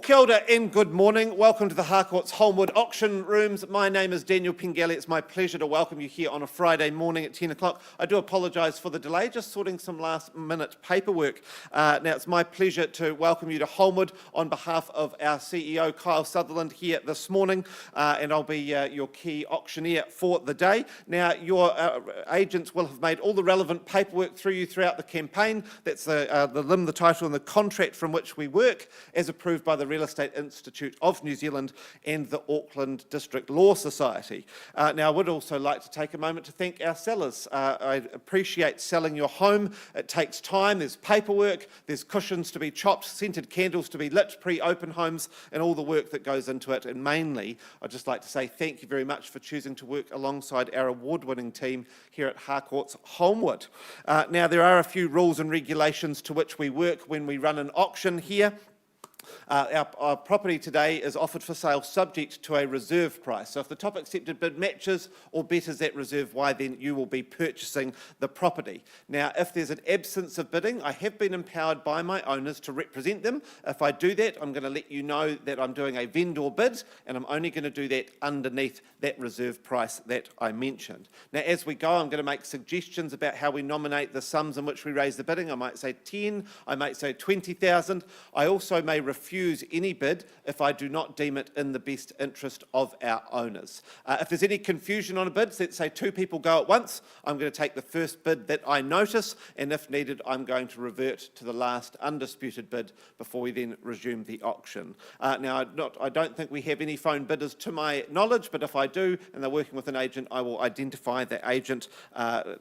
Kia ora and good morning. Welcome to the Harcourt's Holmwood auction rooms. My name is Daniel Pengelly. It's my pleasure to welcome you here on a Friday morning at 10 o'clock. I do apologise for the delay, just sorting some last minute paperwork. Now it's my pleasure to welcome you to Holmwood on behalf of our CEO Kyle Sutherland here this morning, and I'll be your key auctioneer for the day. Now your agents will have made all the relevant paperwork through you throughout the campaign. That's the limb, the title and the contract from which we work, as approved by the Real Estate Institute of New Zealand and the Auckland District Law Society. Now I would also like to take a moment to thank our sellers. I appreciate selling your home. It takes time, there's paperwork, there's cushions to be chopped, scented candles to be lit, pre-open homes, and all the work that goes into it. And mainly, I'd just like to say thank you very much for choosing to work alongside our award-winning team here at Harcourt's Holmwood. Now there are a few rules and regulations to which we work when we run an auction here. Our property today is offered for sale subject to a reserve price. So if the top accepted bid matches or betters that reserve, why then you will be purchasing the property. Now if there's an absence of bidding, I have been empowered by my owners to represent them. If I do that, I'm going to let you know that I'm doing a vendor bid, and I'm only going to do that underneath that reserve price that I mentioned. Now as we go, I'm going to make suggestions about how we nominate the sums in which we raise the bidding. I might say 10, I might say 20,000. I also may refuse any bid if I do not deem it in the best interest of our owners. If there's any confusion on a bid, let's say two people go at once, I'm going to take the first bid that I notice, and if needed, I'm going to revert to the last undisputed bid before we then resume the auction. Now, I don't think we have any phone bidders to my knowledge, but if I do, and they're working with an agent, I will identify the agent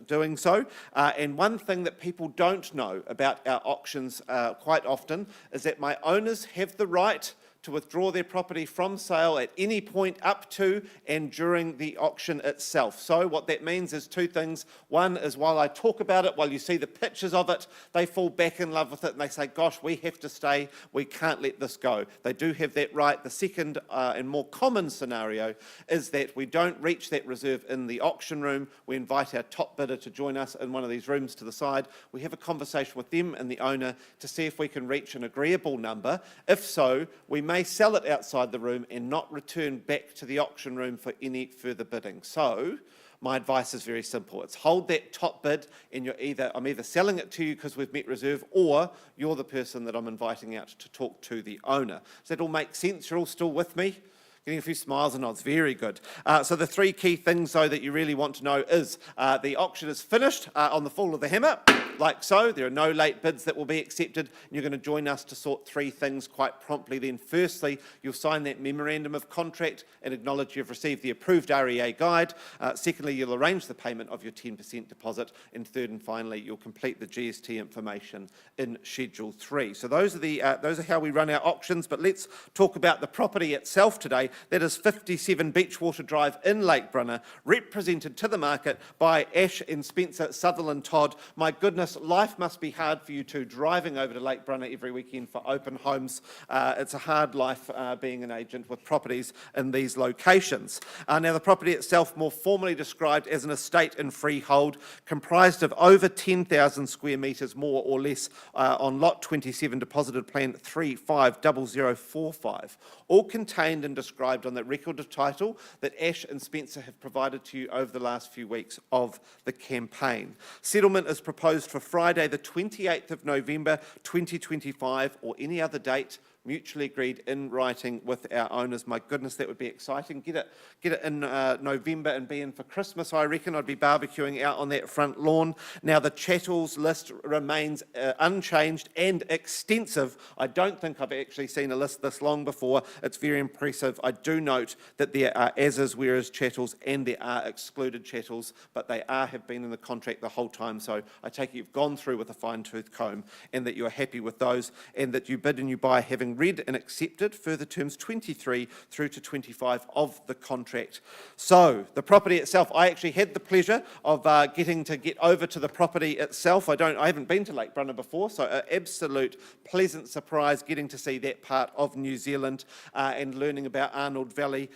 doing so. And one thing that people don't know about our auctions quite often is that my owners have the right to withdraw their property from sale at any point up to and during the auction itself. So what that means is two things. One is while I talk about it, while you see the pictures of it, they fall back in love with it and they say, gosh, we have to stay, we can't let this go. They do have that right. The second and more common scenario is that we don't reach that reserve in the auction room. We invite our top bidder to join us in one of these rooms to the side. We have a conversation with them and the owner to see if we can reach an agreeable number. If so, we may sell it outside the room and not return back to the auction room for any further bidding. So my advice is very simple. It's hold that top bid, and I'm either selling it to you because we've met reserve, or you're the person that I'm inviting out to talk to the owner. Does that all make sense? You're all still with me? Getting a few smiles and nods, very good. So the three key things, though, that you really want to know is the auction is finished on the fall of the hammer, like so. There are no late bids that will be accepted. You're going to join us to sort three things quite promptly. Then firstly, you'll sign that memorandum of contract and acknowledge you've received the approved REA guide. Secondly, you'll arrange the payment of your 10% deposit. And third and finally, you'll complete the GST information in Schedule 3. So those are how we run our auctions. But let's talk about the property itself today. That is 57 Beachwater Drive in Lake Brunner, represented to the market by Ash and Spencer Sutherland Todd. My goodness, life must be hard for you two, driving over to Lake Brunner every weekend for open homes. It's a hard life being an agent with properties in these locations. Now the property itself, more formally described as an estate in freehold, comprised of over 10,000 square metres, more or less, on lot 27, deposited plan 350045, all contained and described on the record of title that Ash and Spencer have provided to you over the last few weeks of the campaign. Settlement is proposed for Friday the 28th of November 2025, or any other date mutually agreed in writing with our owners. My goodness, that would be exciting. Get it in November and be in for Christmas, I reckon. I'd be barbecuing out on that front lawn. Now, the chattels list remains unchanged and extensive. I don't think I've actually seen a list this long before. It's very impressive. I do note that there are as-is, whereas chattels, and there are excluded chattels, but they have been in the contract the whole time. So I take it you've gone through with a fine-tooth comb and that you're happy with those, and that you bid and you buy having read and accepted further terms 23 through to 25 of the contract. So the property itself, I actually had the pleasure of getting to get over to the property itself. I haven't been to Lake Brunner before, so an absolute pleasant surprise getting to see that part of New Zealand and learning about Arnold Valley.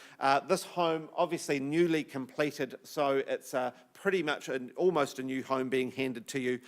This home, obviously newly completed, so it's pretty much almost a new home being handed to you.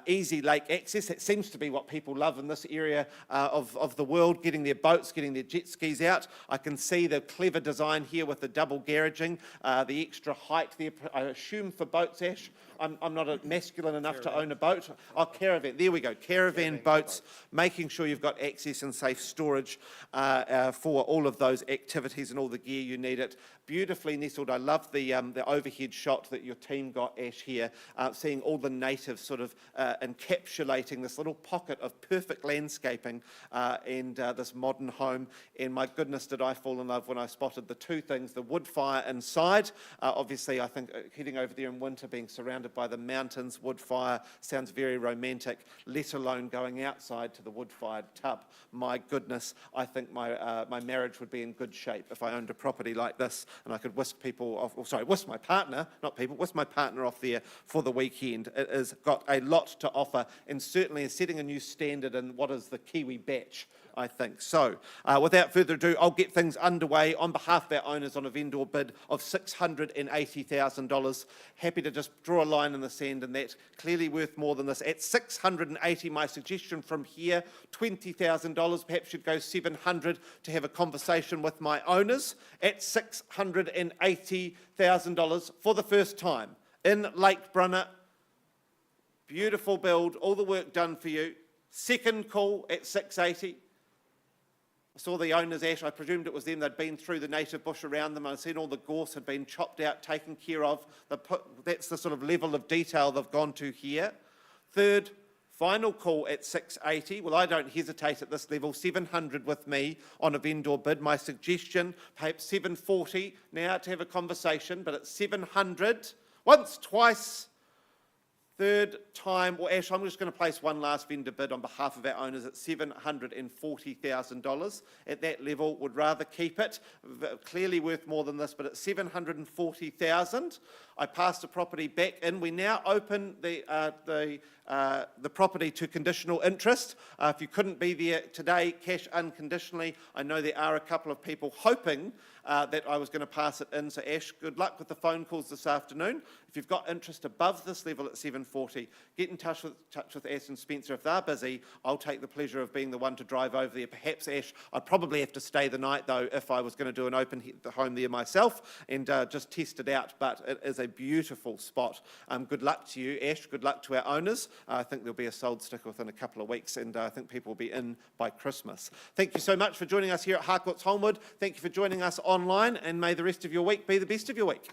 Easy lake access, that seems to be what people love in this area of the world, getting their boats, getting their jet skis out. I can see the clever design here with the double garaging, the extra height there, I assume for boats, Ash. I'm not masculine enough to own a boat. Oh, caravan, there we go, caravan boats, making sure you've got access and safe storage for all of those activities and all the gear you need it. Beautifully nestled. I love the overhead shot that your team got, Ash, here, seeing all the natives sort of encapsulating this little pocket of perfect landscaping and this modern home. And my goodness, did I fall in love when I spotted the two things, the wood fire inside. Obviously, I think heading over there in winter, being surrounded by the mountains, wood fire sounds very romantic, let alone going outside to the wood-fired tub. My goodness, I think my marriage would be in good shape if I owned a property like this. And I could whisk people off, whisk my partner, not people, whisk my partner off there for the weekend. It has got a lot to offer and certainly is setting a new standard in what is the Kiwi batch, I think. So, without further ado, I'll get things underway on behalf of our owners on a vendor bid of $680,000. Happy to just draw a line in the sand, and that's clearly worth more than this. At $680,000, my suggestion from here, $20,000, perhaps you'd go $700,000 to have a conversation with my owners. At $680,000 for the first time in Lake Brunner. Beautiful build, all the work done for you. Second call at $680,000. I saw the owners, Ash, I presumed it was them. They'd been through the native bush around them. I'd seen all the gorse had been chopped out, taken care of. That's the sort of level of detail they've gone to here. Third, final call at $680,000. Well, I don't hesitate at this level. $700,000 with me on a vendor bid. My suggestion, perhaps $740,000 now to have a conversation, but at $700,000, once, twice, third time, well, Ash, I'm just going to place one last vendor bid on behalf of our owners at $740,000. At that level, would rather keep it. Clearly worth more than this, but at $740,000, I pass the property back in. We now open the property to conditional interest. If you couldn't be there today, cash unconditionally. I know there are a couple of people hoping that I was going to pass it in. So Ash, good luck with the phone calls this afternoon. If you've got interest above this level at $740,000, get in touch with Ash and Spencer. If they're busy, I'll take the pleasure of being the one to drive over there. Perhaps, Ash, I'd probably have to stay the night, though, if I was going to do an open home there myself and just test it out. But it is a beautiful spot. Good luck to you, Ash. Good luck to our owners. I think there'll be a sold sticker within a couple of weeks, and I think people will be in by Christmas. Thank you so much for joining us here at Harcourts Holmwood. Thank you for joining us online, and may the rest of your week be the best of your week.